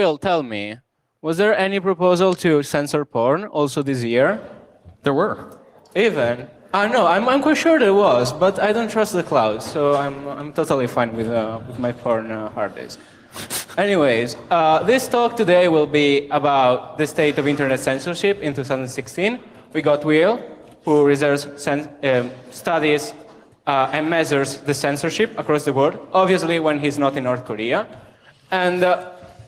Will, tell me, was there any proposal to censor porn also this year? There were. Even? No, I'm quite sure there was, but I don't trust the cloud, so I'm totally fine with my porn hard disk. Anyways, this talk today will be about the state of internet censorship in 2016. We got Will, who studies and measures the censorship across the world, obviously when he's not in North Korea. And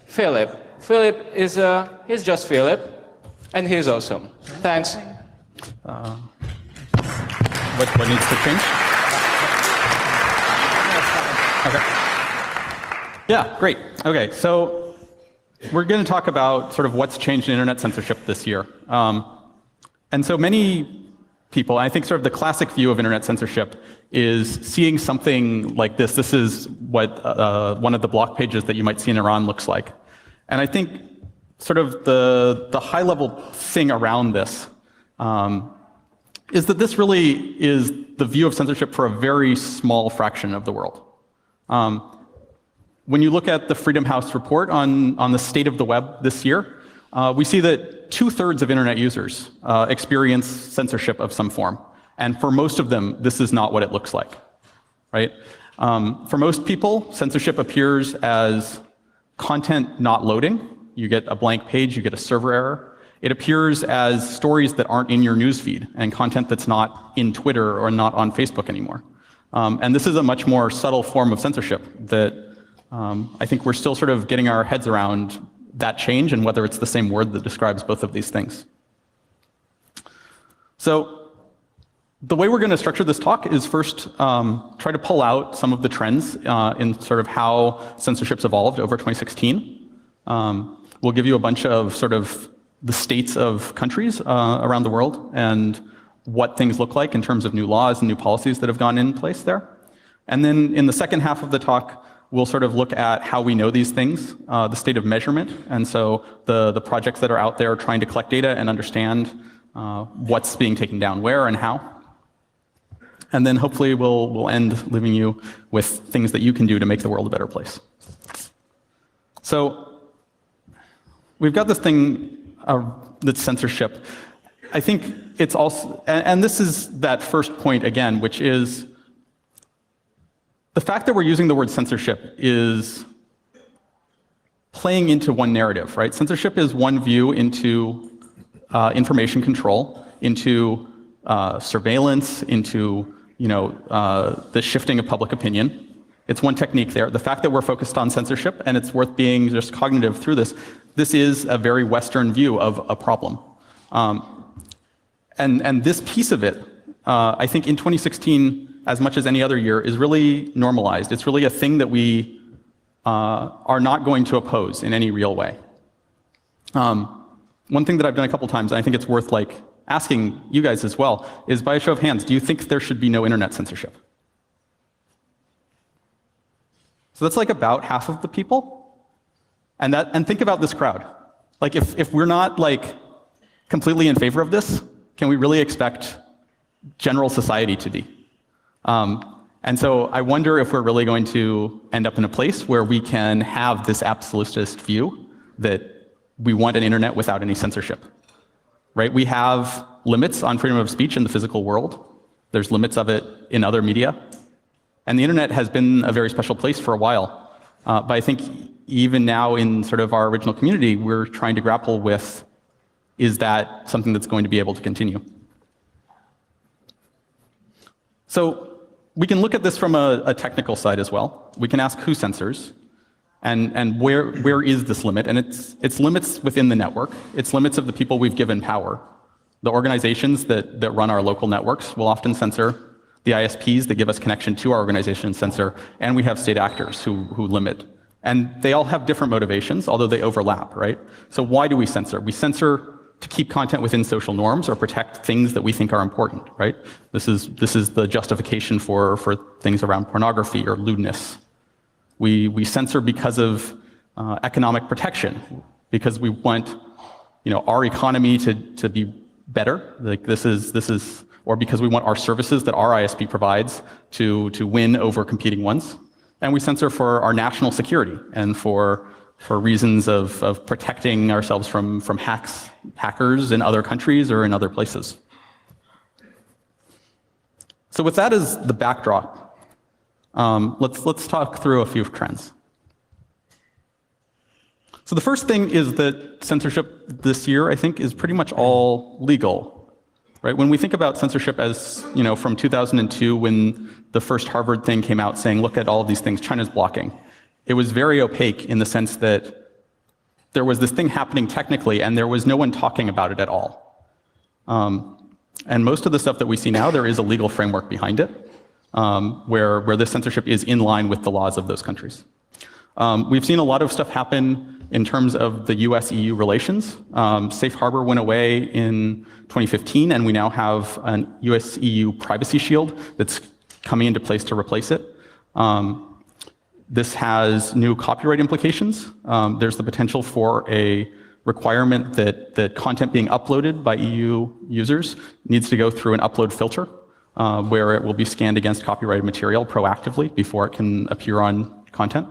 Philip. Philip is he's just Philip, and he's awesome. Thanks. What needs to change? Okay. Yeah, great. Okay, so we're going to talk about sort of what's changed in internet censorship this year. And so many people, I think sort of the classic view of internet censorship is seeing something like this. This is what one of the block pages that you might see in Iran looks like. And I think sort of the high-level thing around this is that this really is the view of censorship for a very small fraction of the world. When you look at the Freedom House report on the state of the web this year, we see that 2/3 of internet users experience censorship of some form. And for most of them, this is not what it looks like, right? For most people, censorship appears as content not loading. You get a blank page, you get a server error. It appears as stories that aren't in your newsfeed and content that's not in Twitter or not on Facebook anymore. And this is a much more subtle form of censorship that I think we're still sort of getting our heads around that change and whether it's the same word that describes both of these things. So the way we're going to structure this talk is first try to pull out some of the trends in sort of how censorship's evolved over 2016. We'll give you a bunch of sort of the states of countries around the world and what things look like in terms of new laws and new policies that have gone in place there. And then in the second half of the talk, we'll sort of look at how we know these things, the state of measurement, and so the projects that are out there trying to collect data and understand what's being taken down where and how. And then hopefully we'll end leaving you with things that you can do to make the world a better place. So we've got this thing that's censorship. I think it's also, and this is that first point again, which is the fact that we're using the word censorship is playing into one narrative, right? Censorship is one view into information control, into surveillance, into the shifting of public opinion. It's one technique there. The fact that we're focused on censorship, and it's worth being just cognitive through this, this is a very Western view of a problem. And this piece of it, I think in 2016, as much as any other year, is really normalized. It's really a thing that we are not going to oppose in any real way. One thing that I've done a couple times, and I think it's worth asking you guys as well, is by a show of hands, do you think there should be no internet censorship? So that's about half of the people. And think about this crowd. If we're not completely in favor of this, can we really expect general society to be? And so I wonder if we're really going to end up in a place where we can have this absolutist view that we want an internet without any censorship. Right? We have limits on freedom of speech in the physical world. There's limits of it in other media. And the internet has been a very special place for a while. But I think even now in sort of our original community, we're trying to grapple with, is that something that's going to be able to continue? So we can look at this from a technical side as well. We can ask who censors, and where is this limit? And it's limits within the network. It's limits of the people we've given power. The organizations that run our local networks will often censor. The ISPs that give us connection to our organization censor, and we have state actors who limit. And they all have different motivations, although they overlap, right? So why do we censor? We censor to keep content within social norms or protect things that we think are important, right? This is the justification for things around pornography or lewdness. We censor because of economic protection, because we want our economy to be better. Or because we want our services that our ISP provides to win over competing ones. And we censor for our national security and for for reasons of protecting ourselves from hackers in other countries or in other places. So with that as the backdrop, let's talk through a few trends. So the first thing is that censorship this year, I think, is pretty much all legal, right? When we think about censorship as, from 2002, when the first Harvard thing came out saying, look at all of these things China's blocking, it was very opaque in the sense that there was this thing happening technically, and there was no one talking about it at all. And most of the stuff that we see now, there is a legal framework behind it, where this censorship is in line with the laws of those countries. We've seen a lot of stuff happen in terms of the US-EU relations. Safe Harbor went away in 2015, and we now have an US-EU privacy shield that's coming into place to replace it. This has new copyright implications. There's the potential for a requirement that content being uploaded by EU users needs to go through an upload filter, where it will be scanned against copyrighted material proactively before it can appear on content.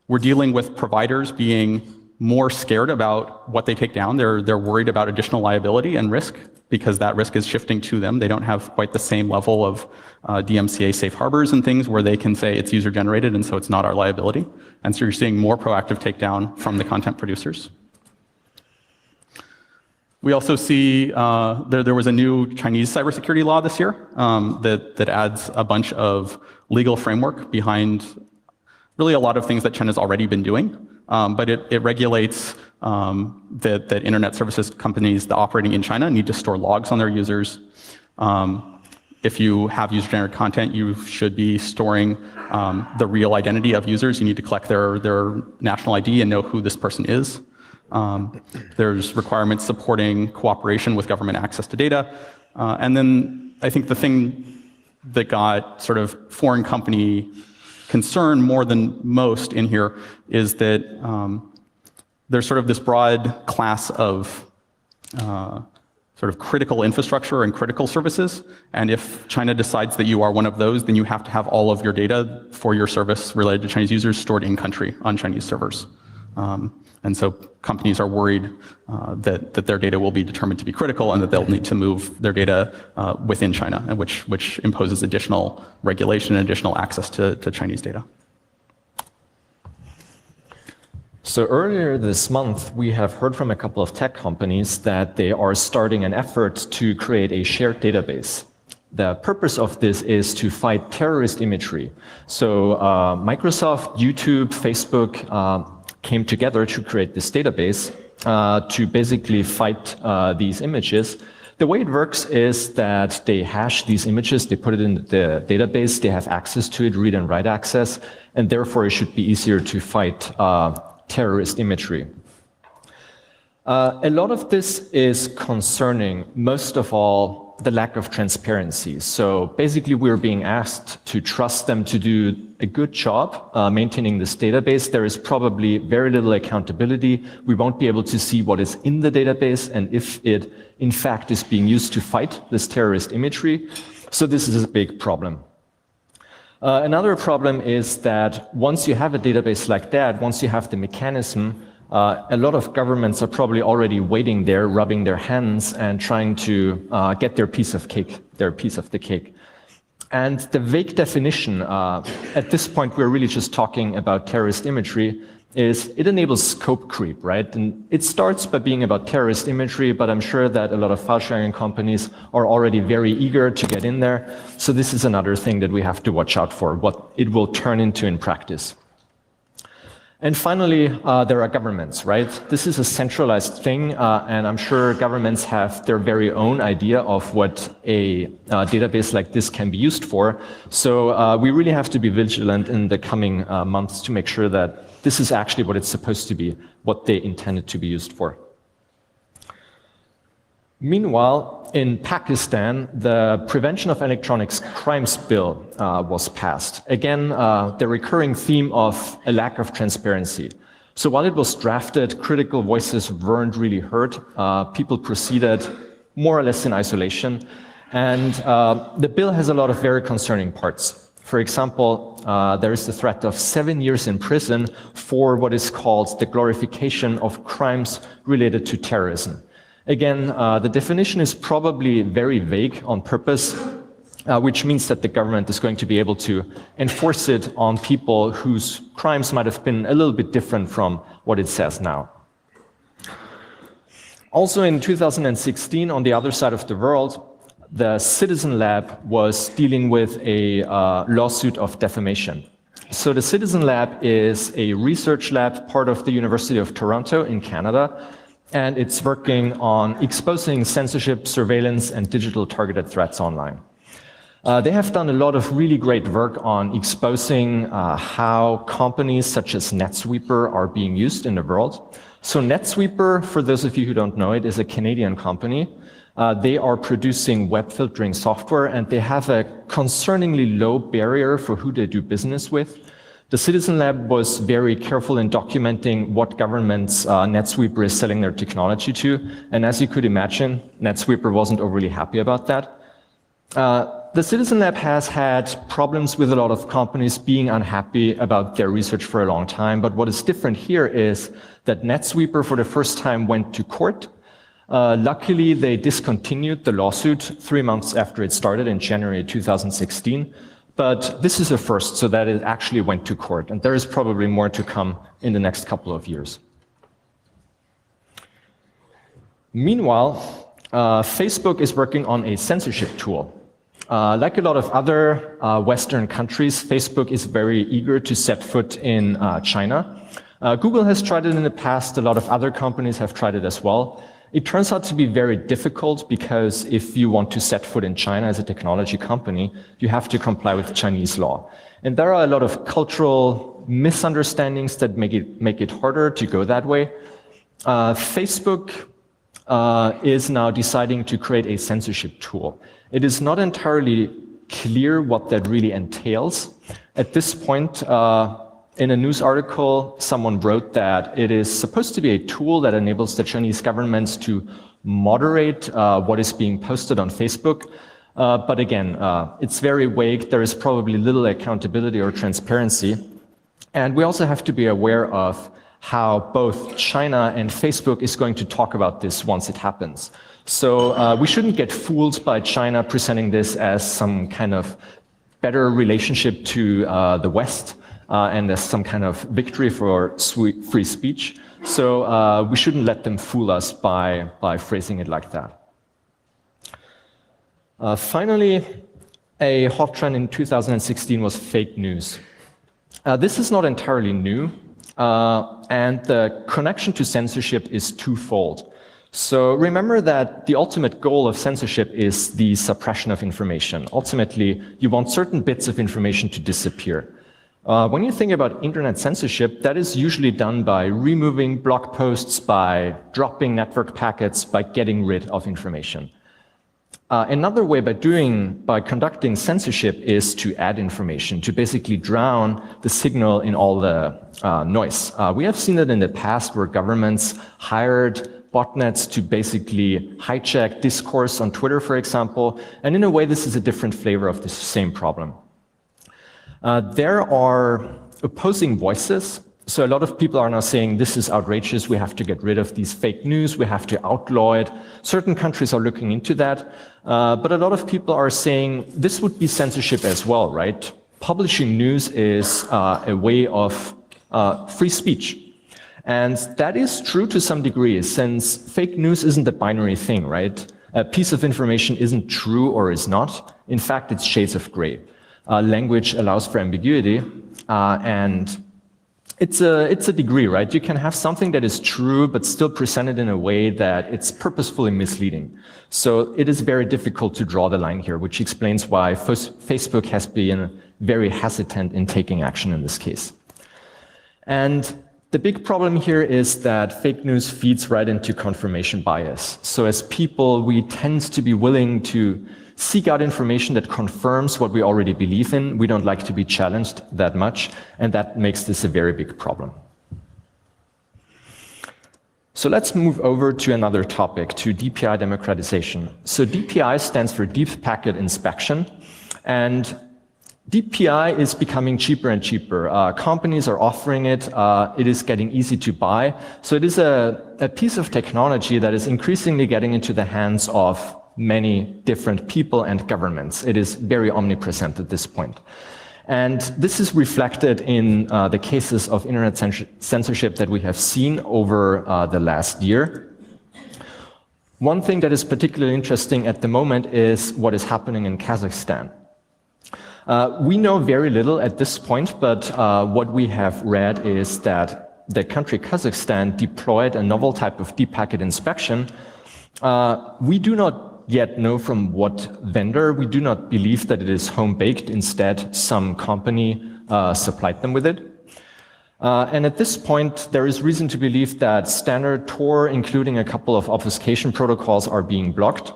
We're dealing with providers being more scared about what they take down. They're worried about additional liability and risk because that risk is shifting to them. They don't have quite the same level of DMCA safe harbors and things where they can say it's user generated and so it's not our liability. And so you're seeing more proactive takedown from the content producers. We also see there was a new Chinese cybersecurity law this year that adds a bunch of legal framework behind really a lot of things that China's already been doing, but it regulates that internet services companies that operating in China need to store logs on their users. If you have user-generated content, you should be storing the real identity of users. You need to collect their national ID and know who this person is. There's requirements supporting cooperation with government access to data. And then I think the thing that got sort of foreign company concern more than most in here is that there's sort of this broad class of sort of critical infrastructure and critical services. And if China decides that you are one of those, then you have to have all of your data for your service related to Chinese users stored in country on Chinese servers. And so companies are worried that their data will be determined to be critical and that they'll need to move their data within China, and which imposes additional regulation and additional access to Chinese data. So earlier this month, we have heard from a couple of tech companies that they are starting an effort to create a shared database. The purpose of this is to fight terrorist imagery. So Microsoft, YouTube, Facebook came together to create this database to basically fight these images. The way it works is that they hash these images, they put it in the database, they have access to it, read and write access, and therefore it should be easier to fight terrorist imagery. A lot of this is concerning, most of all, the lack of transparency. So basically, we're being asked to trust them to do a good job maintaining this database. There is probably very little accountability. We won't be able to see what is in the database and if it, in fact, is being used to fight this terrorist imagery. So this is a big problem. Another problem is that once you have a database like that, once you have the mechanism, a lot of governments are probably already waiting there, rubbing their hands and trying to get their piece of the cake. And the vague definition, at this point, we're really just talking about terrorist imagery, is it enables scope creep, right? And it starts by being about terrorist imagery, but I'm sure that a lot of file-sharing companies are already very eager to get in there. So this is another thing that we have to watch out for, what it will turn into in practice. And finally, there are governments, right? This is a centralized thing, and I'm sure governments have their very own idea of what a database like this can be used for. So we really have to be vigilant in the coming months to make sure that this is actually what it's supposed to be, what they intended to be used for. Meanwhile, in Pakistan, the Prevention of Electronic Crimes Bill was passed. Again, the recurring theme of a lack of transparency. So while it was drafted, critical voices weren't really heard. People proceeded more or less in isolation. And the bill has a lot of very concerning parts. For example, there is the threat of 7 years in prison for what is called the glorification of crimes related to terrorism. Again, the definition is probably very vague on purpose, which means that the government is going to be able to enforce it on people whose crimes might have been a little bit different from what it says now. Also in 2016, on the other side of the world, the Citizen Lab was dealing with a lawsuit of defamation. So the Citizen Lab is a research lab, part of the University of Toronto in Canada, and it's working on exposing censorship, surveillance, and digital targeted threats online. They have done a lot of really great work on exposing how companies such as NetSweeper are being used in the world. So NetSweeper, for those of you who don't know it, is a Canadian company. They are producing web filtering software, and they have a concerningly low barrier for who they do business with. The Citizen Lab was very careful in documenting what governments NetSweeper is selling their technology to, and as you could imagine, NetSweeper wasn't overly happy about that. The Citizen Lab has had problems with a lot of companies being unhappy about their research for a long time, but what is different here is that NetSweeper for the first time went to court. Luckily, they discontinued the lawsuit 3 months after it started in January 2016, but this is a first, so that it actually went to court, and there is probably more to come in the next couple of years. Meanwhile, Facebook is working on a censorship tool. Like a lot of other Western countries, Facebook is very eager to set foot in China. Google has tried it in the past, a lot of other companies have tried it as well. It turns out to be very difficult because if you want to set foot in China as a technology company, you have to comply with Chinese law. And there are a lot of cultural misunderstandings that make it harder to go that way. Facebook is now deciding to create a censorship tool. It is not entirely clear what that really entails. At this point, in a news article, someone wrote that it is supposed to be a tool that enables the Chinese government to moderate what is being posted on Facebook. But again, it's very vague. There is probably little accountability or transparency. And we also have to be aware of how both China and Facebook is going to talk about this once it happens. So we shouldn't get fooled by China presenting this as some kind of better relationship to the West. And as some kind of victory for free speech. So we shouldn't let them fool us by phrasing it like that. Finally, a hot trend in 2016 was fake news. This is not entirely new, and the connection to censorship is twofold. So remember that the ultimate goal of censorship is the suppression of information. Ultimately, you want certain bits of information to disappear. When you think about internet censorship, that is usually done by removing blog posts, by dropping network packets, by getting rid of information. Another way by conducting censorship is to add information, to basically drown the signal in all the noise. We have seen that in the past where governments hired botnets to basically hijack discourse on Twitter, for example, and in a way this is a different flavor of the same problem. There are opposing voices. So a lot of people are now saying this is outrageous, we have to get rid of these fake news, we have to outlaw it. Certain countries are looking into that. But a lot of people are saying this would be censorship as well, right? Publishing news is a way of free speech. And that is true to some degree, since fake news isn't a binary thing, right? A piece of information isn't true or is not. In fact, it's shades of gray. Language allows for ambiguity, and it's a degree, right? You can have something that is true, but still presented in a way that it's purposefully misleading. So it is very difficult to draw the line here, which explains why Facebook has been very hesitant in taking action in this case. And the big problem here is that fake news feeds right into confirmation bias. So as people, we tend to be willing to seek out information that confirms what we already believe in. We don't like to be challenged that much, and that makes this a very big problem. So let's move over to another topic, to DPI democratization. So DPI stands for Deep Packet Inspection, and DPI is becoming cheaper and cheaper. Companies are offering it. It is getting easy to buy. So it is a piece of technology that is increasingly getting into the hands of many different people and governments. It is very omnipresent at this point. And this is reflected in the cases of internet censorship that we have seen over the last year. One thing that is particularly interesting at the moment is what is happening in Kazakhstan. We know very little at this point, but what we have read is that the country Kazakhstan deployed a novel type of deep packet inspection. We do not yet know from what vendor. We do not believe that it is home-baked. Instead, some company supplied them with it. And at this point, there is reason to believe that standard Tor, including a couple of obfuscation protocols, are being blocked.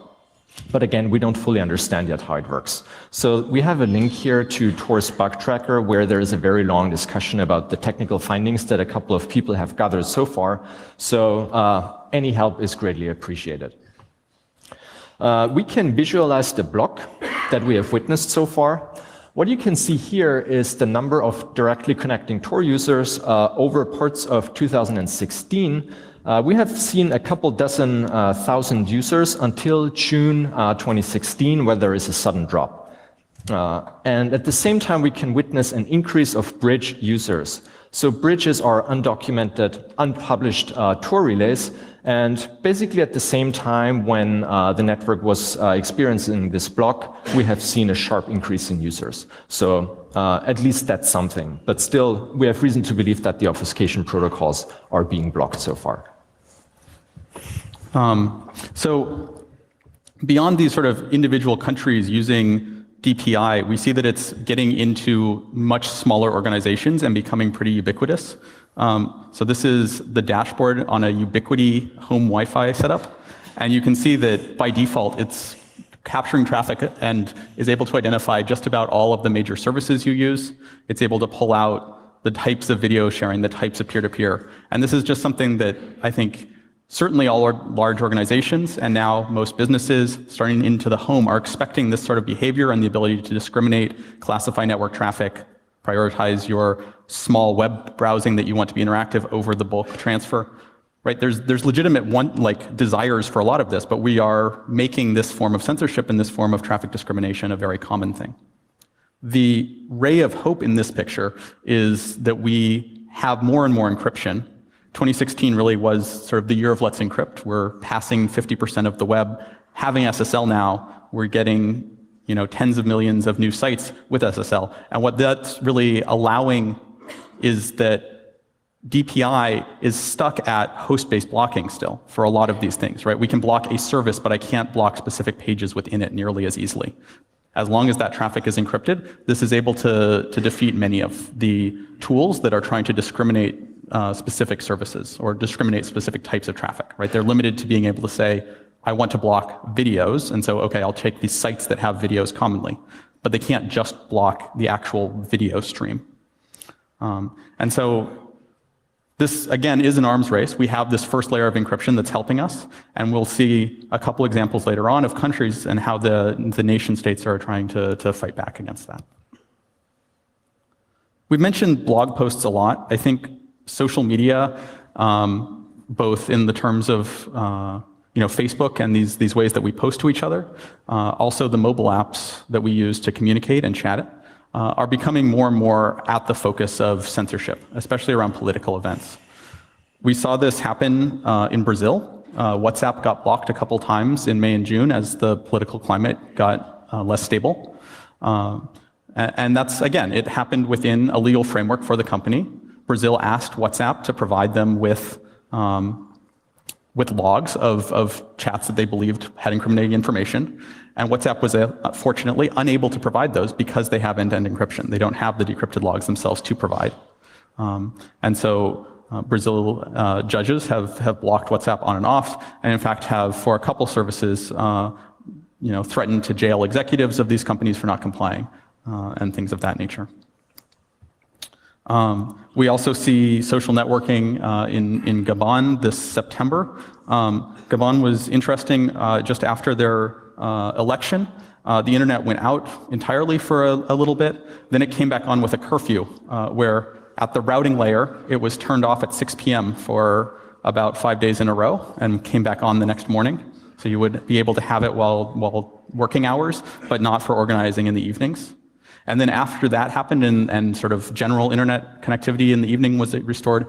But again, we don't fully understand yet how it works. So we have a link here to Tor's bug tracker, where there is a very long discussion about the technical findings that a couple of people have gathered so far. So any help is greatly appreciated. We can visualize the block that we have witnessed so far. What you can see here is the number of directly connecting Tor users over parts of 2016. We have seen a couple dozen thousand users until June 2016, where there is a sudden drop. And at the same time, we can witness an increase of bridge users. So bridges are undocumented, unpublished Tor relays. And basically at the same time when the network was experiencing this block, we have seen a sharp increase in users. So at least that's something. But still, we have reason to believe that the obfuscation protocols are being blocked so far. So beyond these sort of individual countries using DPI, we see that it's getting into much smaller organizations and becoming pretty ubiquitous. So this is the dashboard on a Ubiquiti home Wi-Fi setup. And you can see that by default, it's capturing traffic and is able to identify just about all of the major services you use. It's able to pull out the types of video sharing, the types of peer-to-peer. And this is just something that I think certainly all large organizations and now most businesses starting into the home are expecting this sort of behavior and the ability to discriminate, classify network traffic, prioritize your small web browsing that you want to be interactive over the bulk transfer. Right? There's legitimate desires for a lot of this, but we are making this form of censorship and this form of traffic discrimination a very common thing. The ray of hope in this picture is that we have more and more encryption. 2016 really was sort of the year of let's encrypt. We're passing 50% of the web. Having SSL now, we're getting tens of millions of new sites with SSL. And what that's really allowing is that DPI is stuck at host-based blocking still for a lot of these things, right? We can block a service, but I can't block specific pages within it nearly as easily. As long as that traffic is encrypted, this is able to defeat many of the tools that are trying to discriminate specific services or discriminate specific types of traffic, right? They're limited to being able to say, I want to block videos, and so, okay, I'll take these sites that have videos commonly, but they can't just block the actual video stream. And so this, again, is an arms race. We have this first layer of encryption that's helping us, and we'll see a couple examples later on of countries and how the nation states are trying to fight back against that. We've mentioned blog posts a lot. I think social media, both in the terms of Facebook and these ways that we post to each other, also the mobile apps that we use to communicate and chat, are becoming more and more at the focus of censorship, especially around political events. We saw this happen in Brazil. WhatsApp got blocked a couple times in May and June as the political climate got less stable. And that's, again, it happened within a legal framework for the company. Brazil asked WhatsApp to provide them with logs of chats that they believed had incriminating information. And WhatsApp was fortunately unable to provide those because they have end-to-end encryption. They don't have the decrypted logs themselves to provide. And so Brazil judges have blocked WhatsApp on and off, and in fact have, for a couple services, threatened to jail executives of these companies for not complying, and things of that nature. We also see social networking in Gabon this September. Gabon was interesting just after their election. The internet went out entirely for a little bit. Then it came back on with a curfew, where at the routing layer, it was turned off at 6 p.m. for about 5 days in a row and came back on the next morning. So you would be able to have it while working hours, but not for organizing in the evenings. And then after that happened and sort of general internet connectivity in the evening was restored,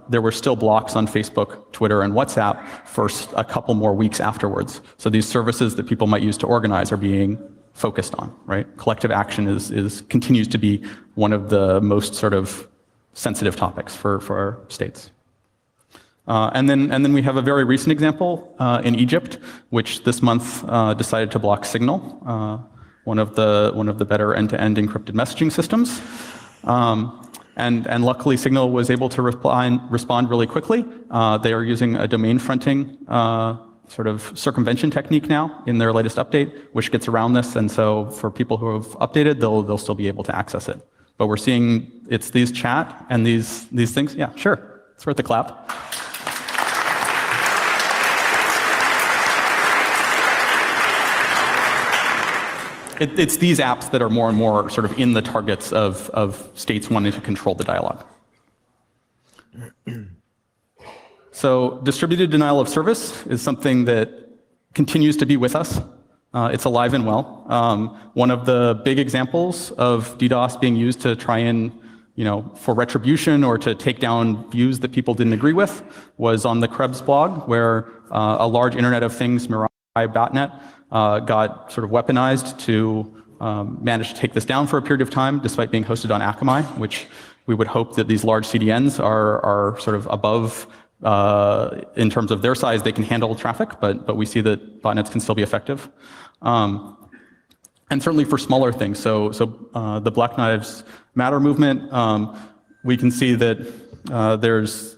there were still blocks on Facebook, Twitter, and WhatsApp for a couple more weeks afterwards. So these services that people might use to organize are being focused on, right? Collective action continues to be one of the most sort of sensitive topics for our states. And then we have a very recent example in Egypt, which this month decided to block Signal, one of the better end-to-end encrypted messaging systems. And luckily, Signal was able to respond really quickly. They are using a domain fronting sort of circumvention technique now in their latest update, which gets around this. And so for people who have updated, they'll still be able to access it. But we're seeing it's these chat and these things. Yeah, sure. It's worth a clap. It's these apps that are more and more sort of in the targets of states wanting to control the dialogue. So distributed denial of service is something that continues to be with us. It's alive and well. One of the big examples of DDoS being used to try and, for retribution or to take down views that people didn't agree with was on the Krebs blog, where a large Internet of Things Mirai botnet got sort of weaponized to manage to take this down for a period of time, despite being hosted on Akamai, which we would hope that these large CDNs are sort of above in terms of their size. They can handle traffic, but we see that botnets can still be effective. And certainly for smaller things. So the Black Lives Matter movement, we can see that there's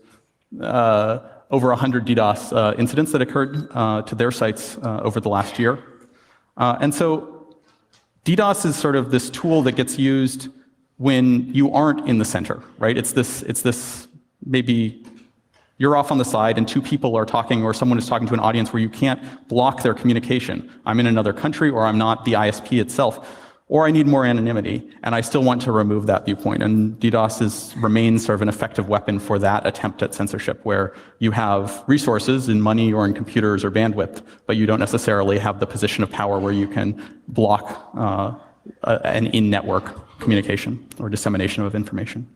over 100 DDoS incidents that occurred to their sites over the last year. And so DDoS is sort of this tool that gets used when you aren't in the center, right? It's this maybe you're off on the side and two people are talking or someone is talking to an audience where you can't block their communication. I'm in another country or I'm not the ISP itself, or I need more anonymity and I still want to remove that viewpoint. And DDoS remains sort of an effective weapon for that attempt at censorship, where you have resources in money or in computers or bandwidth, but you don't necessarily have the position of power where you can block an in-network communication or dissemination of information.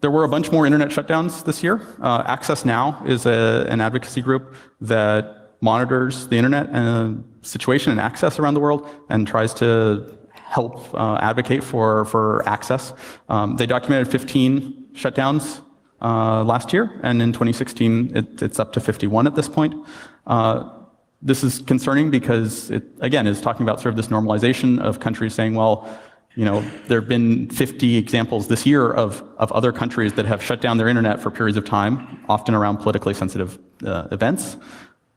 There were a bunch more internet shutdowns this year. Access Now is an advocacy group that monitors the internet and situation and access around the world and tries to help advocate for access. They documented 15 shutdowns last year, and in 2016 it's up to 51 at this point. This is concerning because it, again, is talking about sort of this normalization of countries saying, well, there have been 50 examples this year of other countries that have shut down their internet for periods of time, often around politically sensitive events,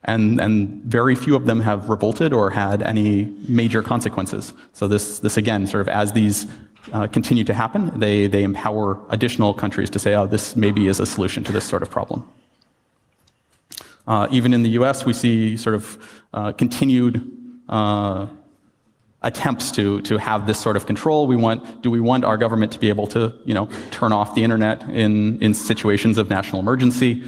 and very few of them have revolted or had any major consequences. So this again, sort of as these continue to happen, they empower additional countries to say, oh, this maybe is a solution to this sort of problem. Even in the US, we see sort of continued attempts to have this sort of control. Do we want our government to be able to, turn off the internet in situations of national emergency?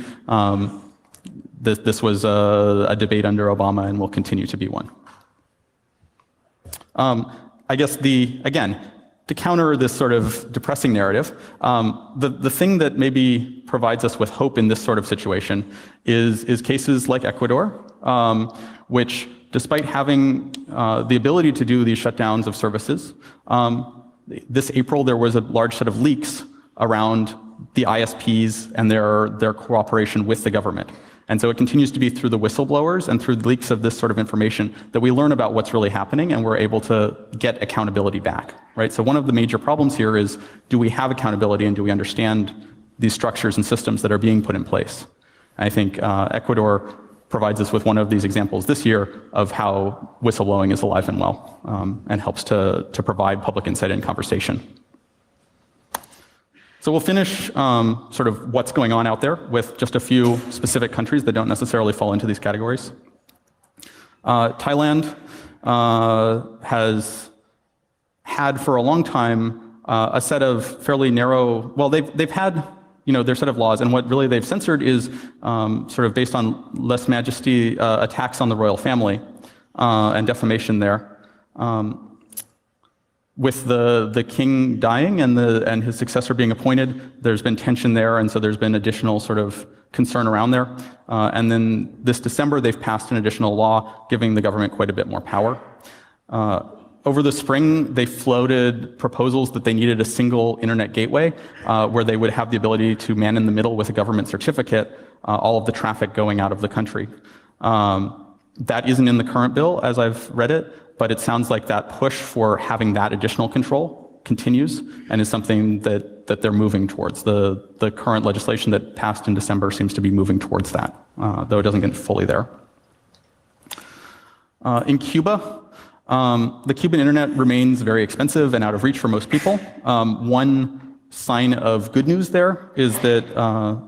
This was a debate under Obama and will continue to be one. I guess again, to counter this sort of depressing narrative, the thing that maybe provides us with hope in this sort of situation is cases like Ecuador, which, despite having the ability to do these shutdowns of services, this April there was a large set of leaks around the ISPs and their cooperation with the government. And so it continues to be through the whistleblowers and through the leaks of this sort of information that we learn about what's really happening and we're able to get accountability back, right? So one of the major problems here is, do we have accountability and do we understand these structures and systems that are being put in place? I think Ecuador provides us with one of these examples this year of how whistleblowing is alive and well and helps to provide public insight and conversation. So we'll finish sort of what's going on out there with just a few specific countries that don't necessarily fall into these categories. Thailand has had for a long time a set of fairly narrow, well, they've had their set of laws, and what really they've censored is sort of based on lèse majesty attacks on the royal family and defamation there. With the king dying and his successor being appointed, there's been tension there, and so there's been additional sort of concern around there. And then this December, they've passed an additional law giving the government quite a bit more power. Over the spring, they floated proposals that they needed a single internet gateway where they would have the ability to man in the middle with a government certificate all of the traffic going out of the country. That isn't in the current bill, as I've read it, but it sounds like that push for having that additional control continues and is something that they're moving towards. The current legislation that passed in December seems to be moving towards that, though it doesn't get fully there. In Cuba, the Cuban internet remains very expensive and out of reach for most people. One sign of good news there is that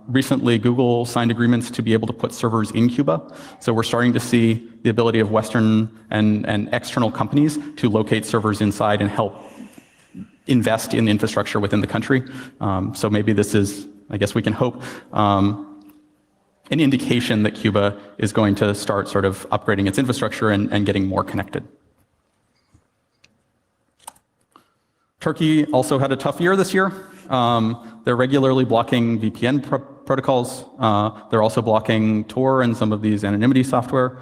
recently Google signed agreements to be able to put servers in Cuba. So we're starting to see the ability of Western and external companies to locate servers inside and help invest in infrastructure within the country. So maybe this is, I guess we can hope, an indication that Cuba is going to start sort of upgrading its infrastructure and getting more connected. Turkey also had a tough year this year. They're regularly blocking VPN protocols. They're also blocking Tor and some of these anonymity software.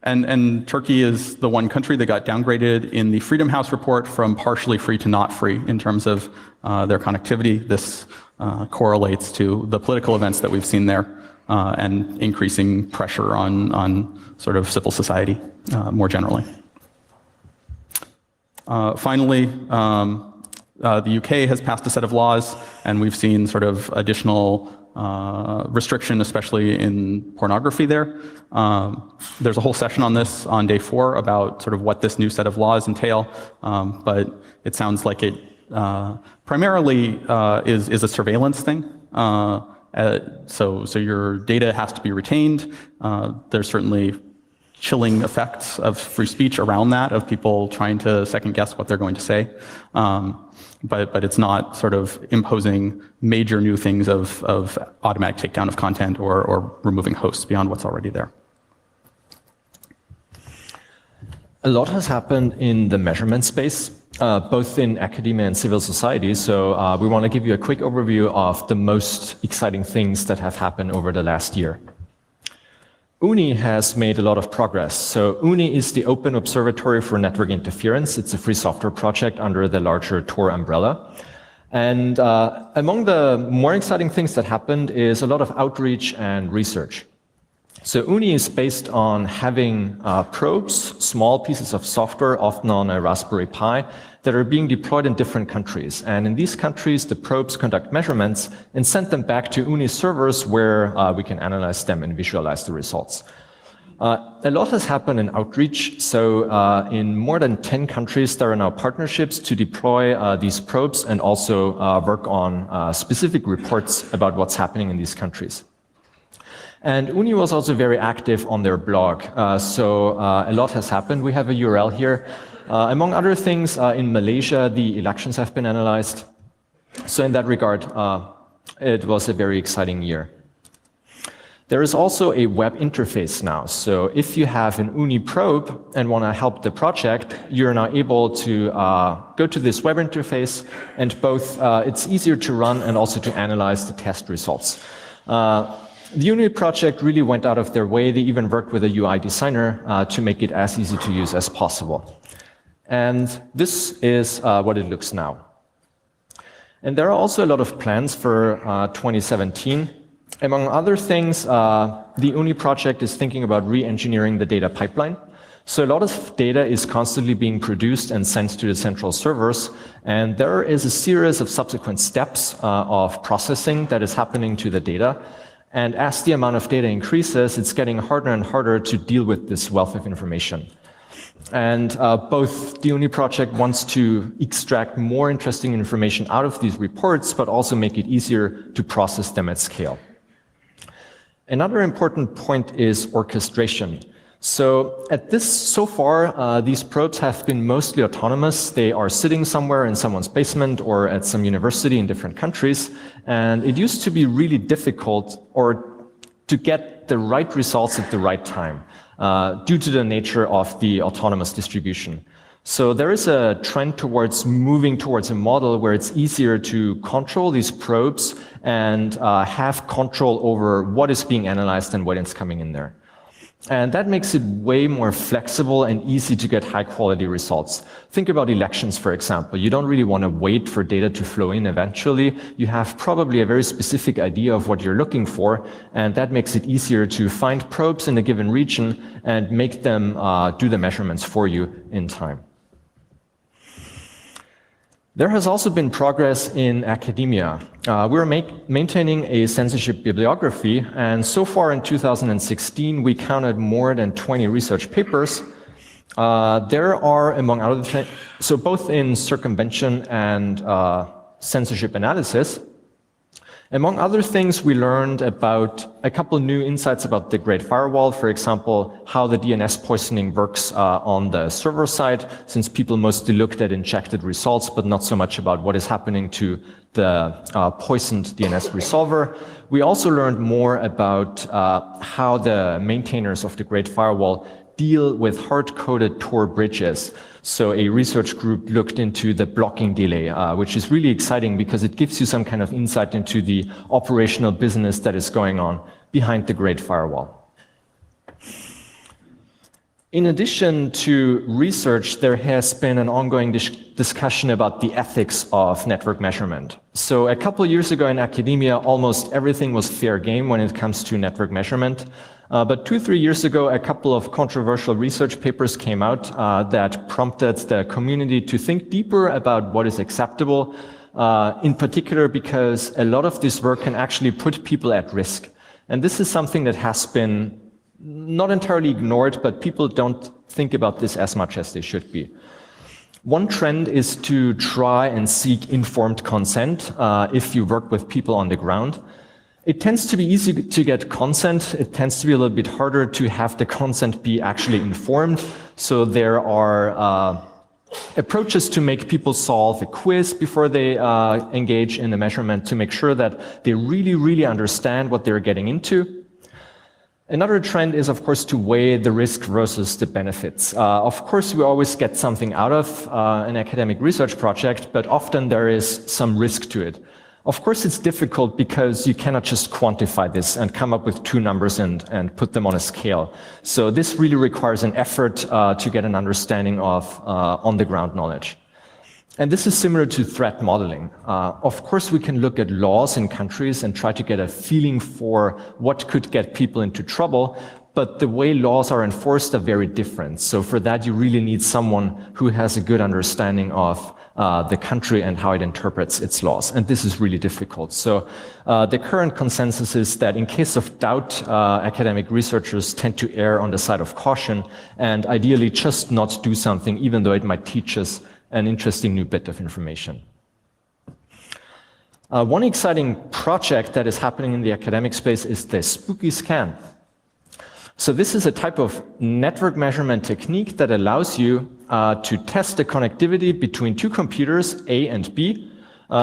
And Turkey is the one country that got downgraded in the Freedom House report from partially free to not free in terms of their connectivity. This correlates to the political events that we've seen there and increasing pressure on sort of civil society more generally. Finally, the UK has passed a set of laws, and we've seen sort of additional restriction, especially in pornography there. There's a whole session on this on day 4 about sort of what this new set of laws entail, but it sounds like it primarily is a surveillance thing. So your data has to be retained. There's certainly chilling effects of free speech around that, of people trying to second guess what they're going to say. But it's not sort of imposing major new things of automatic takedown of content or removing hosts beyond what's already there. A lot has happened in the measurement space, both in academia and civil society. So we want to give you a quick overview of the most exciting things that have happened over the last year. UNI has made a lot of progress. So UNI is the Open Observatory for Network Interference. It's a free software project under the larger Tor umbrella. And among the more exciting things that happened is a lot of outreach and research. So UNI is based on having probes, small pieces of software, often on a Raspberry Pi, that are being deployed in different countries. And in these countries, the probes conduct measurements and send them back to UNI servers where we can analyze them and visualize the results. A lot has happened in outreach. So in more than 10 countries, there are now partnerships to deploy these probes and also work on specific reports about what's happening in these countries. And UNI was also very active on their blog. So a lot has happened. We have a URL here. Among other things, in Malaysia, the elections have been analyzed. So in that regard, it was a very exciting year. There is also a web interface now. So if you have an UNI probe and want to help the project, you're now able to go to this web interface, and both it's easier to run and also to analyze the test results. The UNI project really went out of their way. They even worked with a UI designer to make it as easy to use as possible. And this is what it looks now. And there are also a lot of plans for 2017. Among other things, the UNI project is thinking about re-engineering the data pipeline. So a lot of data is constantly being produced and sent to the central servers, and there is a series of subsequent steps of processing that is happening to the data. And as the amount of data increases, it's getting harder and harder to deal with this wealth of information. And both the UNI project wants to extract more interesting information out of these reports, but also make it easier to process them at scale. Another important point is orchestration. So so far, these probes have been mostly autonomous. They are sitting somewhere in someone's basement or at some university in different countries. And it used to be really difficult to get the right results at the right time due to the nature of the autonomous distribution. So there is a trend towards moving towards a model where it's easier to control these probes and have control over what is being analyzed and when it's coming in there. And that makes it way more flexible and easy to get high quality results. Think about elections, for example. You don't really want to wait for data to flow in eventually. You have probably a very specific idea of what you're looking for, and that makes it easier to find probes in a given region and make them do the measurements for you in time. There has also been progress in academia. We're maintaining a censorship bibliography, and so far in 2016, we counted more than 20 research papers. There are, among other things, so both in circumvention and censorship analysis. Among other things, we learned about a couple new insights about the Great Firewall, for example, how the DNS poisoning works on the server side, since people mostly looked at injected results, but not so much about what is happening to the poisoned DNS resolver. We also learned more about how the maintainers of the Great Firewall deal with hard-coded Tor bridges. So a research group looked into the blocking delay, which is really exciting because it gives you some kind of insight into the operational business that is going on behind the Great Firewall. In addition to research, there has been an ongoing discussion about the ethics of network measurement. So a couple of years ago in academia, almost everything was fair game when it comes to network measurement. But 2-3 years ago, a couple of controversial research papers came out that prompted the community to think deeper about what is acceptable, in particular because a lot of this work can actually put people at risk. And this is something that has been not entirely ignored, but people don't think about this as much as they should be. One trend is to try and seek informed consent if you work with people on the ground. It tends to be easy to get consent. It tends to be a little bit harder to have the consent be actually informed. So there are approaches to make people solve a quiz before they engage in the measurement to make sure that they really, really understand what they're getting into. Another trend is, of course, to weigh the risk versus the benefits. Of course, we always get something out of an academic research project, but often there is some risk to it. Of course, it's difficult because you cannot just quantify this and come up with two numbers and put them on a scale. So this really requires an effort to get an understanding of on-the-ground knowledge. And this is similar to threat modeling. Of course, we can look at laws in countries and try to get a feeling for what could get people into trouble, but the way laws are enforced are very different. So for that, you really need someone who has a good understanding of the country and how it interprets its laws. And this is really difficult. So the current consensus is that in case of doubt, academic researchers tend to err on the side of caution and ideally just not do something, even though it might teach us an interesting new bit of information. One exciting project that is happening in the academic space is the spooky scan. So this is a type of network measurement technique that allows you to test the connectivity between two computers, A and B,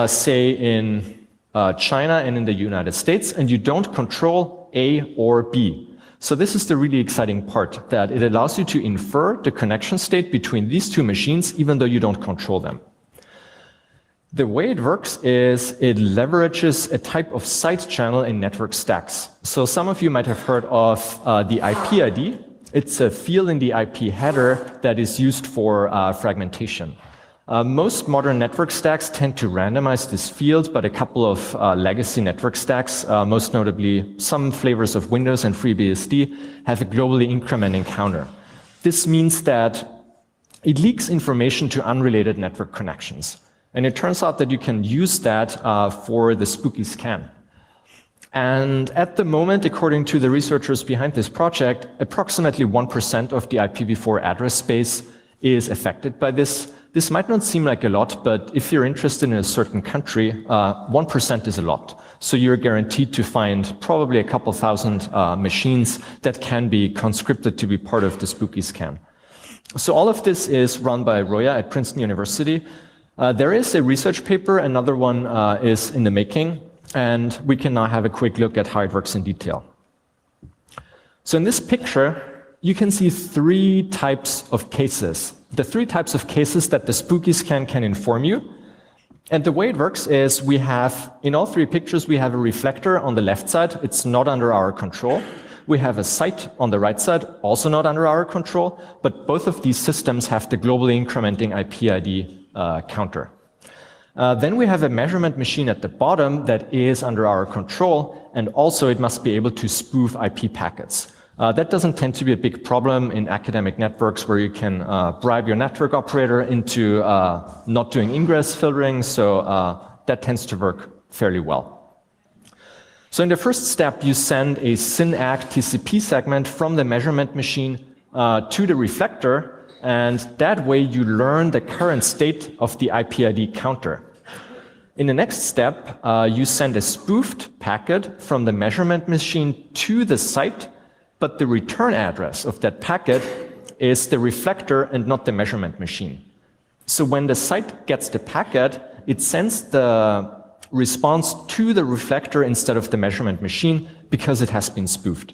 say in China and in the United States, and you don't control A or B. So this is the really exciting part, that it allows you to infer the connection state between these two machines, even though you don't control them. The way it works is it leverages a type of side channel in network stacks. So some of you might have heard of the IP ID. It's a field in the IP header that is used for fragmentation. Most modern network stacks tend to randomize this field, but a couple of legacy network stacks, most notably some flavors of Windows and FreeBSD, have a globally incrementing counter. This means that it leaks information to unrelated network connections. And it turns out that you can use that for the spooky scan. And at the moment, according to the researchers behind this project, approximately 1% of the IPv4 address space is affected by this. This might not seem like a lot, but if you're interested in a certain country, 1% is a lot. So you're guaranteed to find probably a couple thousand machines that can be conscripted to be part of the spooky scan. So all of this is run by Roya at Princeton University. There is a research paper, another one is in the making, and we can now have a quick look at how it works in detail. So in this picture, you can see three types of cases. The three types of cases that the spooky scan can inform you. And the way it works is we have, in all three pictures, we have a reflector on the left side. It's not under our control. We have a site on the right side, also not under our control. But both of these systems have the globally incrementing IP-ID counter. Then we have a measurement machine at the bottom that is under our control, and also it must be able to spoof IP packets. That doesn't tend to be a big problem in academic networks where you can bribe your network operator into not doing ingress filtering, so that tends to work fairly well. So in the first step, you send a SYN-ACK TCP segment from the measurement machine to the reflector, and that way you learn the current state of the IP-ID counter. In the next step, you send a spoofed packet from the measurement machine to the site, but the return address of that packet is the reflector and not the measurement machine. So when the site gets the packet, it sends the response to the reflector instead of the measurement machine because it has been spoofed.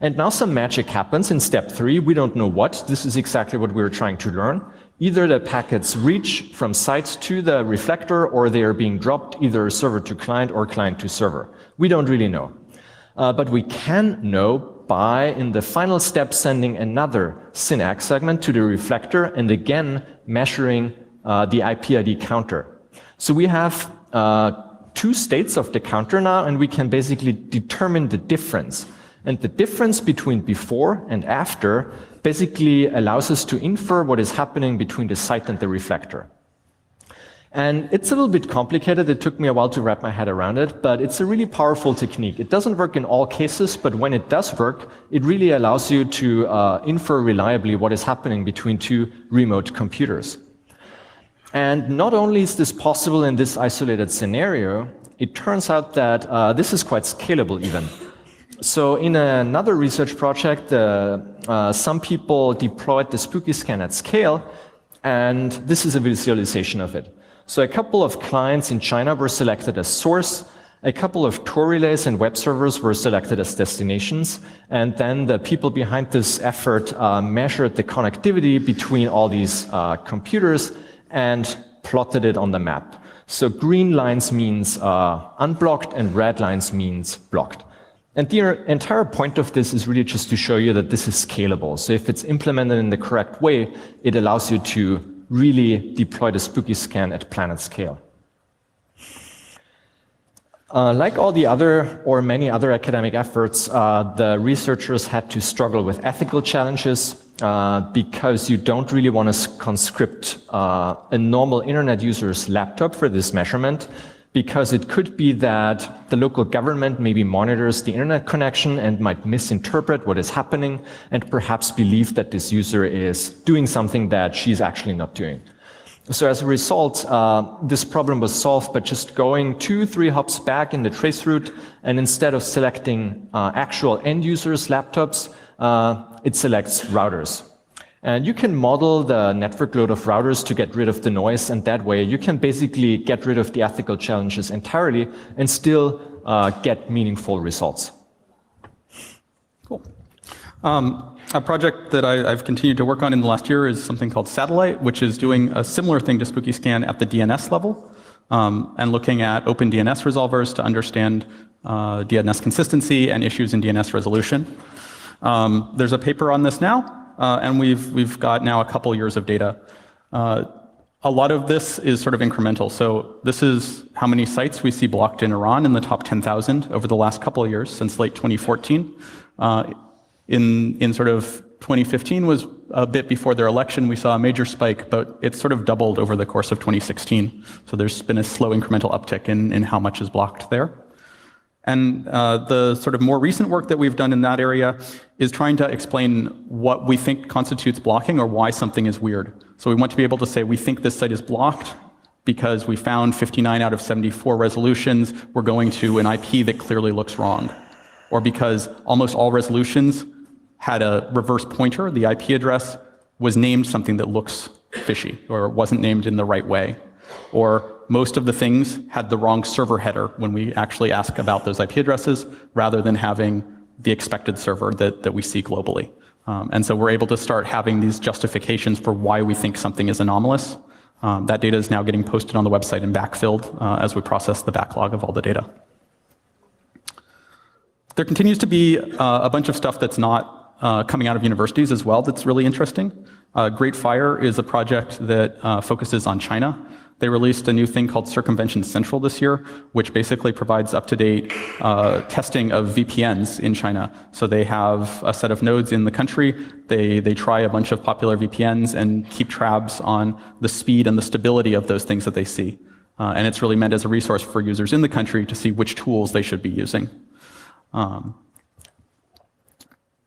And now some magic happens in step 3. We don't know what. This is exactly what we were trying to learn. Either the packets reach from site to the reflector, or they are being dropped either server to client or client to server. We don't really know. But we can know by, in the final step, sending another SYN-ACK segment to the reflector and again measuring the IP-ID counter. So we have two states of the counter now, and we can basically determine the difference. And the difference between before and after basically allows us to infer what is happening between the site and the reflector. And it's a little bit complicated. It took me a while to wrap my head around it, but it's a really powerful technique. It doesn't work in all cases, but when it does work, it really allows you to infer reliably what is happening between two remote computers. And not only is this possible in this isolated scenario, it turns out that this is quite scalable even. So in another research project, some people deployed the spooky scan at scale, and this is a visualization of it. So a couple of clients in China were selected as source, a couple of Tor relays and web servers were selected as destinations, and then the people behind this effort measured the connectivity between all these computers and plotted it on the map. So green lines means unblocked and red lines means blocked. And the entire point of this is really just to show you that this is scalable. So if it's implemented in the correct way, it allows you to really deploy the spooky scan at planet scale. Like all the other or many other academic efforts, the researchers had to struggle with ethical challenges because you don't really want to conscript a normal internet user's laptop for this measurement, because it could be that the local government maybe monitors the internet connection and might misinterpret what is happening and perhaps believe that this user is doing something that she's actually not doing. So as a result, this problem was solved by just going 2-3 hops back in the traceroute, and instead of selecting actual end users' laptops, it selects routers. And you can model the network load of routers to get rid of the noise, and that way you can basically get rid of the ethical challenges entirely and still get meaningful results. Cool. A project that I've continued to work on in the last year is something called Satellite, which is doing a similar thing to Spooky Scan at the DNS level, and looking at open DNS resolvers to understand DNS consistency and issues in DNS resolution. There's a paper on this now. And we've got now a couple years of data. A lot of this is sort of incremental. So this is how many sites we see blocked in Iran in the top 10,000 over the last couple of years since late 2014. In sort of 2015 was a bit before their election. We saw a major spike, but it's sort of doubled over the course of 2016. So there's been a slow incremental uptick in how much is blocked there. And the sort of more recent work that we've done in that area is trying to explain what we think constitutes blocking or why something is weird. So we want to be able to say, we think this site is blocked, because we found 59 out of 74 resolutions were going to an IP that clearly looks wrong, or because almost all resolutions had a reverse pointer, the IP address was named something that looks fishy or wasn't named in the right way, or most of the things had the wrong server header when we actually ask about those IP addresses rather than having the expected server that we see globally. And so we're able to start having these justifications for why we think something is anomalous. That data is now getting posted on the website and backfilled as we process the backlog of all the data. There continues to be a bunch of stuff that's not coming out of universities as well that's really interesting. Great Fire is a project that focuses on China. They released a new thing called Circumvention Central this year, which basically provides up-to-date testing of VPNs in China. So they have a set of nodes in the country. They try a bunch of popular VPNs and keep tabs on the speed and the stability of those things that they see. And it's really meant as a resource for users in the country to see which tools they should be using.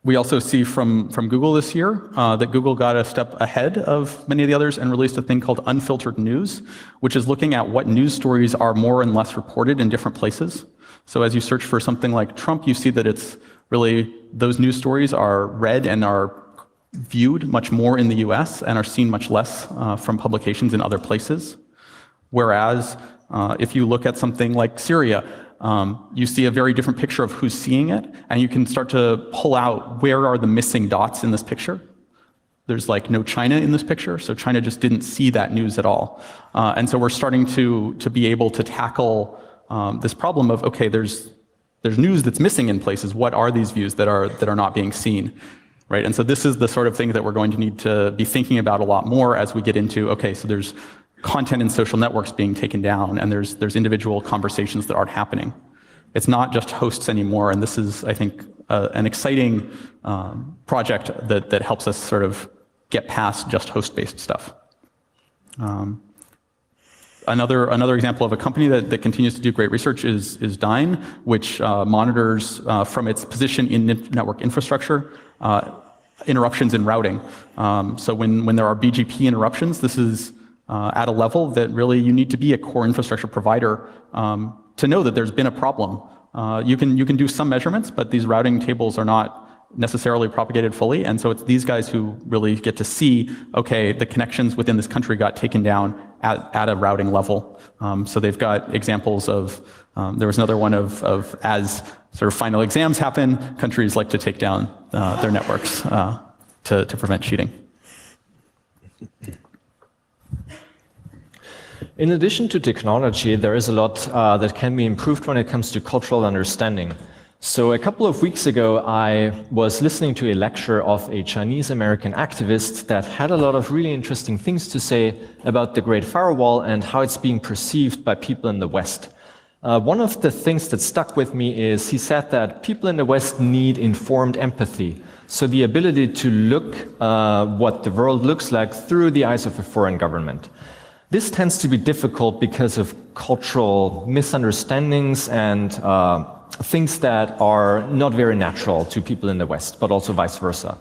We also see from Google this year that Google got a step ahead of many of the others and released a thing called unfiltered news, which is looking at what news stories are more and less reported in different places. So as you search for something like Trump, you see that it's really, those news stories are read and are viewed much more in the US and are seen much less from publications in other places. Whereas if you look at something like Syria, you see a very different picture of who's seeing it, and you can start to pull out where are the missing dots in this picture. There's like no China in this picture, so China just didn't see that news at all. And so we're starting to be able to tackle this problem of, okay, there's news that's missing in places. What are these views that are not being seen? Right? And so this is the sort of thing that we're going to need to be thinking about a lot more as we get into, okay, so there's content in social networks being taken down, and there's individual conversations that aren't happening. It's not just hosts anymore, and this is, I think, an exciting project that helps us sort of get past just host-based stuff. Another example of a company that continues to do great research is Dyn, which monitors from its position in network infrastructure interruptions in routing. So when there are BGP interruptions, this is at a level that really you need to be a core infrastructure provider to know that there's been a problem. You can do some measurements, but these routing tables are not necessarily propagated fully, and so it's these guys who really get to see, okay, the connections within this country got taken down at a routing level. So they've got examples of, there was another one of as sort of final exams happen, countries like to take down their networks to prevent cheating. In addition to technology, there is a lot that can be improved when it comes to cultural understanding. So a couple of weeks ago, I was listening to a lecture of a Chinese-American activist that had a lot of really interesting things to say about the Great Firewall and how it's being perceived by people in the West. One of the things that stuck with me is he said that people in the West need informed empathy. So the ability to look what the world looks like through the eyes of a foreign government. This tends to be difficult because of cultural misunderstandings and things that are not very natural to people in the West, but also vice versa.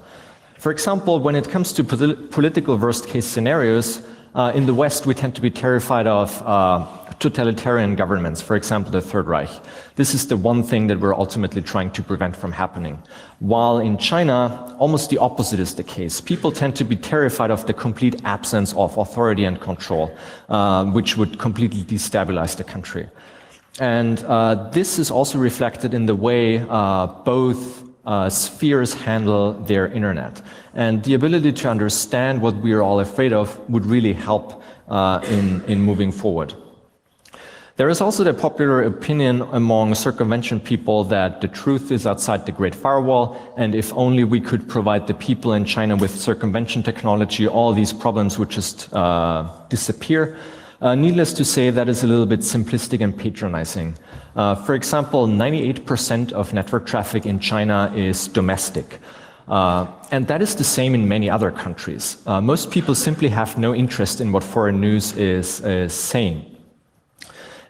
For example, when it comes to political worst-case scenarios, in the West we tend to be terrified of totalitarian governments, for example, the Third Reich. This is the one thing that we're ultimately trying to prevent from happening. While in China, almost the opposite is the case. People tend to be terrified of the complete absence of authority and control, which would completely destabilize the country. And this is also reflected in the way both spheres handle their internet. And the ability to understand what we are all afraid of would really help in moving forward. There is also the popular opinion among circumvention people that the truth is outside the Great Firewall, and if only we could provide the people in China with circumvention technology, all these problems would just disappear. Needless to say, that is a little bit simplistic and patronizing. For example, 98% of network traffic in China is domestic. And that is the same in many other countries. Most people simply have no interest in what foreign news is saying.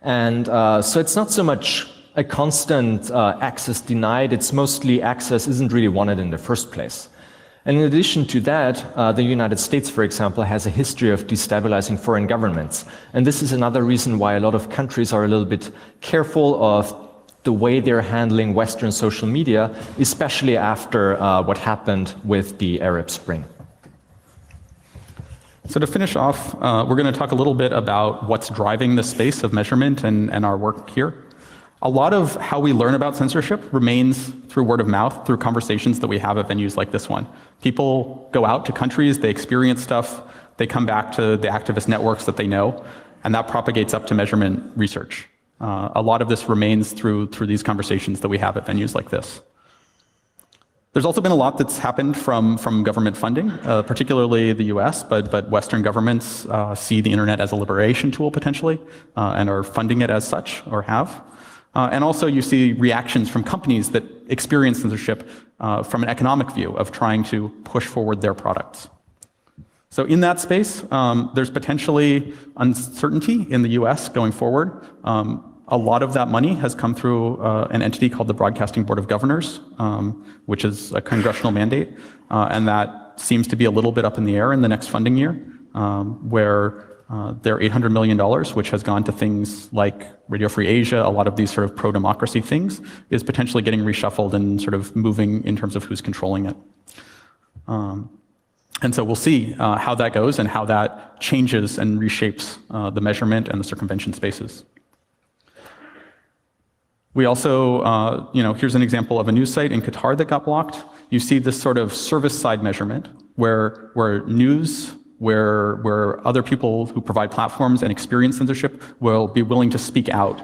And so it's not so much a constant access denied, it's mostly access isn't really wanted in the first place. And in addition to that, the United States, for example, has a history of destabilizing foreign governments. And this is another reason why a lot of countries are a little bit careful of the way they're handling Western social media, especially after what happened with the Arab Spring. So to finish off, we're going to talk a little bit about what's driving the space of measurement and our work here. A lot of how we learn about censorship remains through word of mouth, through conversations that we have at venues like this one. People go out to countries, they experience stuff, they come back to the activist networks that they know, and that propagates up to measurement research. A lot of this remains through these conversations that we have at venues like this. There's also been a lot that's happened from government funding, particularly the US, but Western governments see the internet as a liberation tool potentially, and are funding it as such, or have. And also you see reactions from companies that experience censorship from an economic view of trying to push forward their products. So in that space, there's potentially uncertainty in the US going forward. A lot of that money has come through an entity called the Broadcasting Board of Governors, which is a congressional mandate, and that seems to be a little bit up in the air in the next funding year, where there are $800 million, which has gone to things like Radio Free Asia, a lot of these sort of pro-democracy things, is potentially getting reshuffled and sort of moving in terms of who's controlling it. And so we'll see how that goes and how that changes and reshapes the measurement and the circumvention spaces. We also, here's an example of a news site in Qatar that got blocked. You see this sort of service-side measurement where news, where other people who provide platforms and experience censorship will be willing to speak out.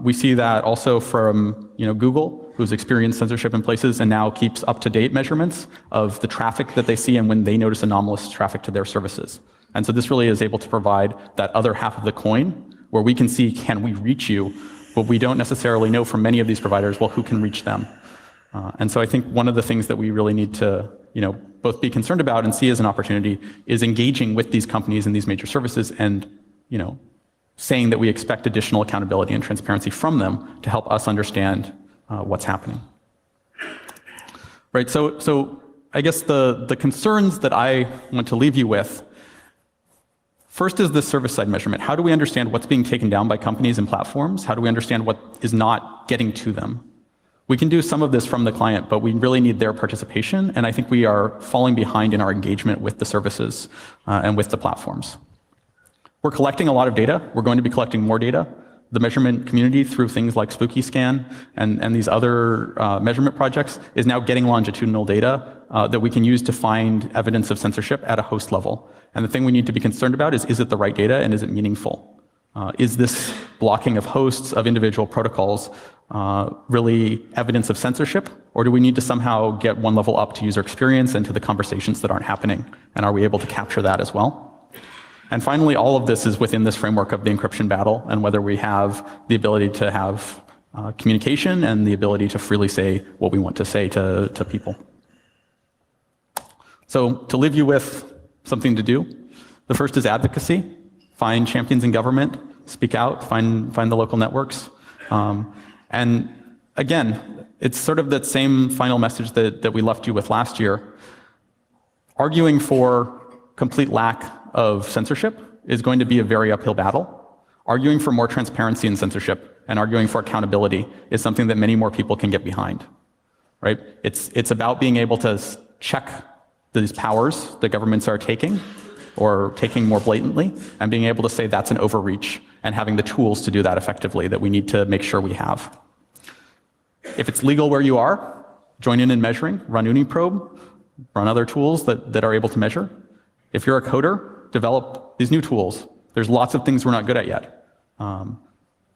We see that also from Google, who's experienced censorship in places and now keeps up-to-date measurements of the traffic that they see and when they notice anomalous traffic to their services. And so this really is able to provide that other half of the coin where we can see, can we reach you? But we don't necessarily know from many of these providers, well, who can reach them? And so I think one of the things that we really need to both be concerned about and see as an opportunity is engaging with these companies and these major services and saying that we expect additional accountability and transparency from them to help us understand what's happening. Right, so I guess the concerns that I want to leave you with, first is the service-side measurement. How do we understand what's being taken down by companies and platforms? How do we understand what is not getting to them? We can do some of this from the client, but we really need their participation, and I think we are falling behind in our engagement with the services and with the platforms. We're collecting a lot of data. We're going to be collecting more data. The measurement community, through things like SpookyScan and these other measurement projects, is now getting longitudinal data that we can use to find evidence of censorship at a host level. And the thing we need to be concerned about is it the right data and is it meaningful? Is this blocking of hosts of individual protocols really evidence of censorship? Or do we need to somehow get one level up to user experience and to the conversations that aren't happening? And are we able to capture that as well? And finally, all of this is within this framework of the encryption battle and whether we have the ability to have communication and the ability to freely say what we want to say to people. So to leave you with something to do, the first is advocacy. Find champions in government, speak out, find the local networks. And again, it's sort of that same final message that we left you with last year. Arguing for complete lack of censorship is going to be a very uphill battle. Arguing for more transparency in censorship and arguing for accountability is something that many more people can get behind. Right? It's about being able to check these powers that governments are taking or taking more blatantly and being able to say that's an overreach and having the tools to do that effectively that we need to make sure we have. If it's legal where you are, join in measuring, run Uniprobe, run other tools that are able to measure. If you're a coder, develop these new tools. There's lots of things we're not good at yet.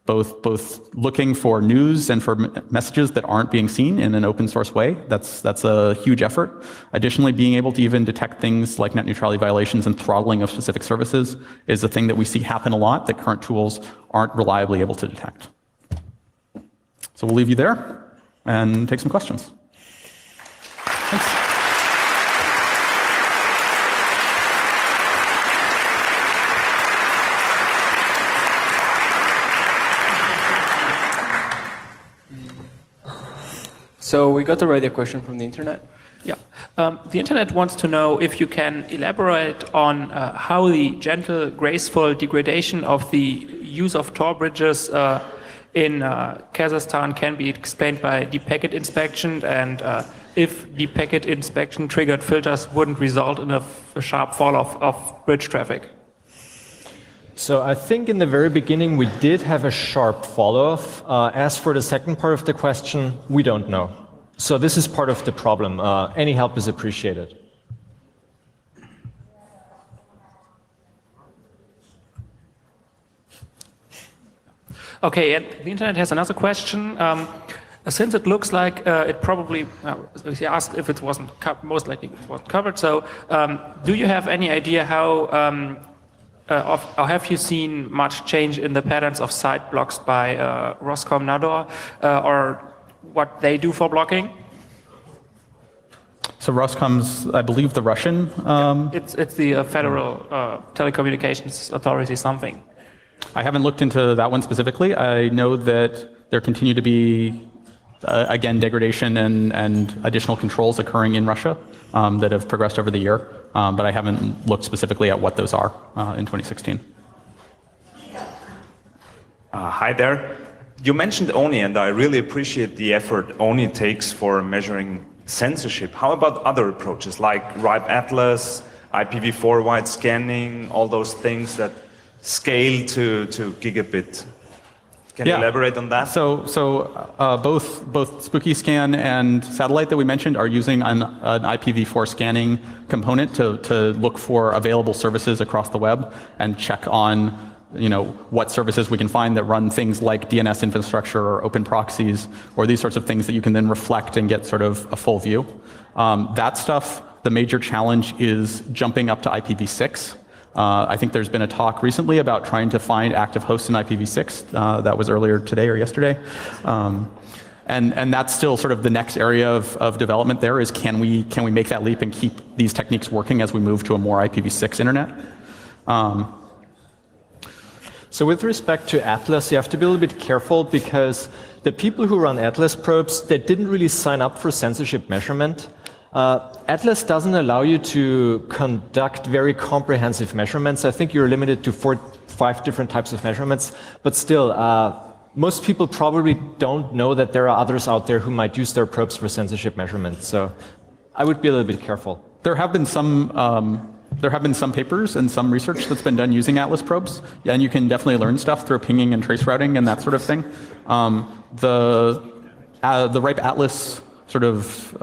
Both looking for news and for messages that aren't being seen in an open source way. That's a huge effort. Additionally, being able to even detect things like net neutrality violations and throttling of specific services is a thing that we see happen a lot that current tools aren't reliably able to detect. So we'll leave you there and take some questions. Thanks. So we got already a question from the internet. Yeah. The internet wants to know if you can elaborate on how the gentle, graceful degradation of the use of Tor bridges in Kazakhstan can be explained by deep packet inspection, and if deep packet inspection triggered filters wouldn't result in a sharp fall of bridge traffic. So I think in the very beginning we did have a sharp fall-off. As for the second part of the question, we don't know. So this is part of the problem. Any help is appreciated. Okay, and the internet has another question. Since it looks like it probably, he asked if it wasn't most likely it wasn't covered. So, do you have any idea how, or have you seen much change in the patterns of site blocks by Roskomnadzor, or what they do for blocking? So Roskom's, I believe, the Russian. It's the Federal Telecommunications Authority something. I haven't looked into that one specifically. I know that there continue to be, again, degradation and additional controls occurring in Russia that have progressed over the year, but I haven't looked specifically at what those are in 2016. Hi there. You mentioned ONI, and I really appreciate the effort ONI takes for measuring censorship. How about other approaches like RIPE Atlas, IPv4 wide scanning, all those things that scale to gigabit? Can you elaborate on that? Both Spooky Scan and Satellite that we mentioned are using an IPv4 scanning component to look for available services across the web and check on what services we can find that run things like DNS infrastructure or open proxies or these sorts of things that you can then reflect and get sort of a full view. That stuff, the major challenge is jumping up to IPv6. I think there's been a talk recently about trying to find active hosts in IPv6. That was earlier today or yesterday. And that's still sort of the next area of development there is can we make that leap and keep these techniques working as we move to a more IPv6 internet? So with respect to Atlas, you have to be a little bit careful because the people who run Atlas probes, they didn't really sign up for censorship measurement. Atlas doesn't allow you to conduct very comprehensive measurements. I think you're limited to 4 or 5 different types of measurements, but still, most people probably don't know that there are others out there who might use their probes for censorship measurements. So I would be a little bit careful. There have been some papers and some research that's been done using Atlas probes, and you can definitely learn stuff through pinging and trace routing and that sort of thing. The RIPE Atlas sort of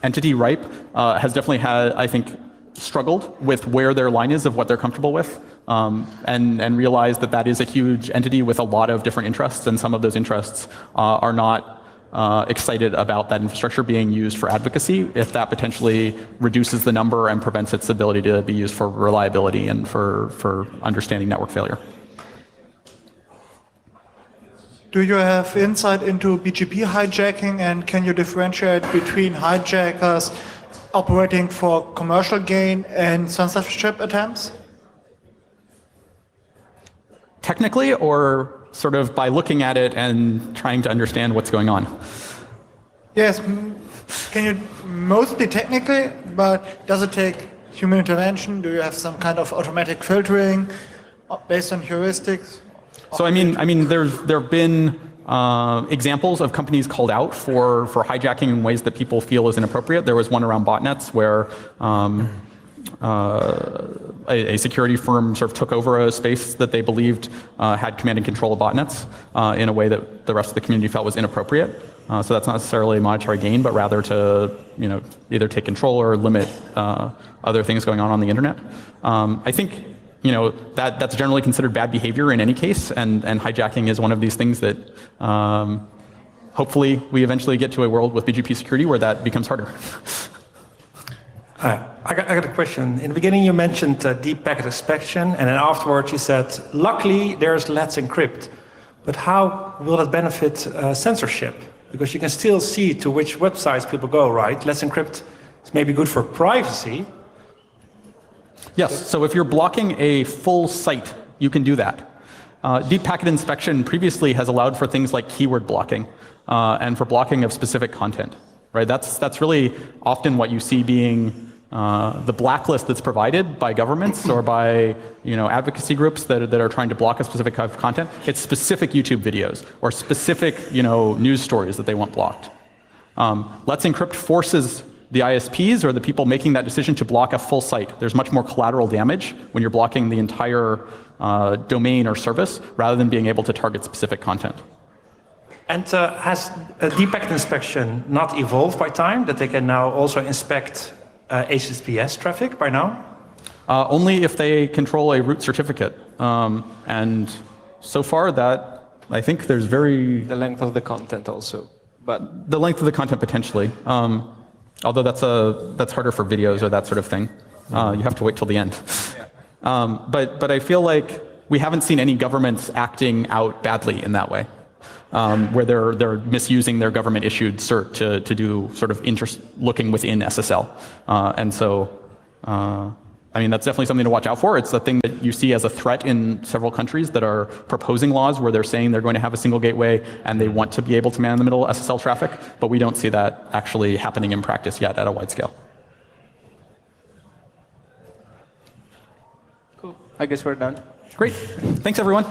entity RIPE has definitely had, I think, struggled with where their line is of what they're comfortable with, and realized that is a huge entity with a lot of different interests, and some of those interests are not excited about that infrastructure being used for advocacy if that potentially reduces the number and prevents its ability to be used for reliability and for understanding network failure. Do you have insight into BGP hijacking, and can you differentiate between hijackers operating for commercial gain and censorship attempts? Technically, or sort of by looking at it and trying to understand what's going on? Yes, can you mostly technically, but does it take human intervention? Do you have some kind of automatic filtering based on heuristics? So I mean, there have been examples of companies called out for hijacking in ways that people feel is inappropriate. There was one around botnets where a security firm sort of took over a space that they believed had command and control of botnets in a way that the rest of the community felt was inappropriate. So that's not necessarily monetary gain, but rather to either take control or limit other things going on the internet. I think that's generally considered bad behavior in any case, and hijacking is one of these things that hopefully we eventually get to a world with BGP security where that becomes harder. Hi, I got a question. In the beginning you mentioned deep packet inspection, and then afterwards you said, luckily there's Let's Encrypt. But how will that benefit censorship? Because you can still see to which websites people go, right? Let's Encrypt is maybe good for privacy. Yes, so if you're blocking a full site, you can do that. Deep packet inspection previously has allowed for things like keyword blocking. and for blocking of specific content. Right? That's really often what you see being the blacklist that's provided by governments or by advocacy groups that are trying to block a specific kind of content. It's specific YouTube videos or specific news stories that they want blocked. Let's Encrypt forces the ISPs or the people making that decision to block a full site. There's much more collateral damage when you're blocking the entire domain or service rather than being able to target specific content. And has a deep packet inspection not evolved by time, that they can now also inspect HTTPS traffic by now? Only if they control a root certificate. And so far that, I think there's very... The length of the content also. But the length of the content potentially. Although that's harder for videos or that sort of thing. You have to wait till the end. But I feel like we haven't seen any governments acting out badly in that way. Where they're misusing their government-issued cert to do sort of looking within SSL. And so, I mean, that's definitely something to watch out for. It's the thing that you see as a threat in several countries that are proposing laws where they're saying they're going to have a single gateway and they want to be able to man in the middle SSL traffic, but we don't see that actually happening in practice yet at a wide scale. cool. I guess we're done. Great. Thanks, everyone.